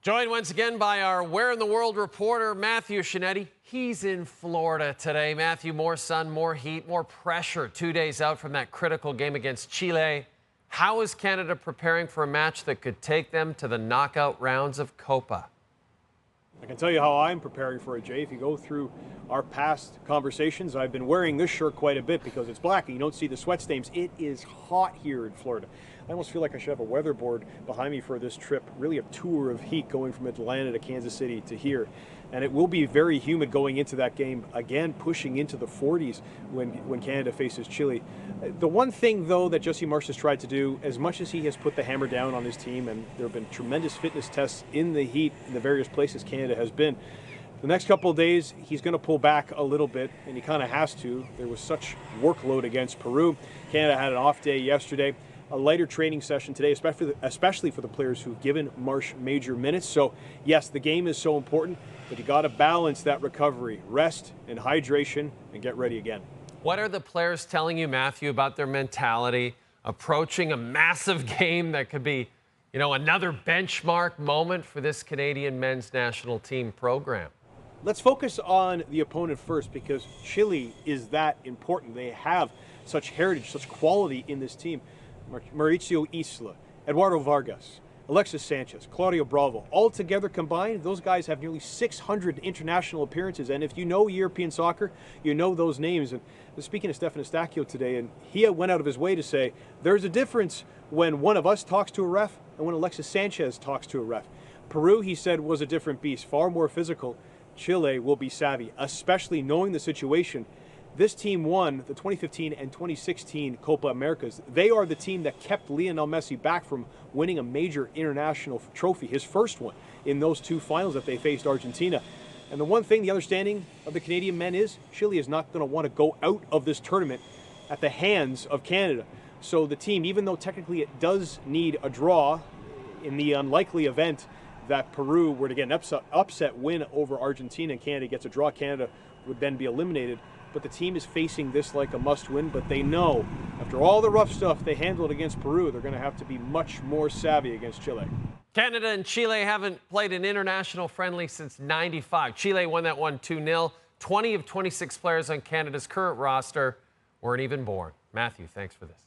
Joined once again by our Where in the World reporter, Matthew Scianitti. He's in Florida today. Matthew, more sun, more heat, more pressure 2 days out from that critical game against Chile. How is Canada preparing for a match that could take them to the knockout rounds of Copa? I can tell you how I'm preparing for it, Jay. If you go through our past conversations, I've been wearing this shirt quite a bit because it's black and you don't see the sweat stains. It is hot here in Florida. I almost feel like I should have a weatherboard behind me for this trip, really a tour of heat going from Atlanta to Kansas City to here. And it will be very humid going into that game, again pushing into the 40s when Canada faces Chile. The one thing, though, that Jesse Marsh has tried to do, as much as he has put the hammer down on his team, and there have been tremendous fitness tests in the heat in the various places Canada has been, the next couple of days, he's going to pull back a little bit, and he kind of has to. There was such workload against Peru. Canada had an off day yesterday. A lighter training session today, especially for the players who've given Marsh major minutes. So, yes, the game is so important, but you got to balance that recovery, rest and hydration, and get ready again. What are the players telling you, Matthew, about their mentality approaching a massive game that could be, another benchmark moment for this Canadian men's national team program? Let's focus on the opponent first, because Chile is that important. They have such heritage, such quality in this team. Mauricio Isla, Eduardo Vargas, Alexis Sanchez, Claudio Bravo, all together combined, those guys have nearly 600 international appearances. And if you know European soccer, you know those names. And I was speaking to Stefan Estacchio today, and he went out of his way to say there's a difference when one of us talks to a ref and when Alexis Sanchez talks to a ref. Peru, he said, was a different beast, far more physical. Chile will be savvy, especially knowing the situation. This team won the 2015 and 2016 Copa Americas. They are the team that kept Lionel Messi back from winning a major international trophy, his first one, in those two finals that they faced Argentina. And the one thing, the understanding of the Canadian men is Chile is not going to want to go out of this tournament at the hands of Canada. So the team, even though technically it does need a draw, in the unlikely event that Peru were to get an upset win over Argentina and Canada gets a draw, Canada would then be eliminated. But the team is facing this like a must-win, but they know after all the rough stuff they handled against Peru, they're going to have to be much more savvy against Chile. Canada and Chile haven't played an international friendly since '95. Chile won that one 2-0. 20 of 26 players on Canada's current roster weren't even born. Matthew, thanks for this.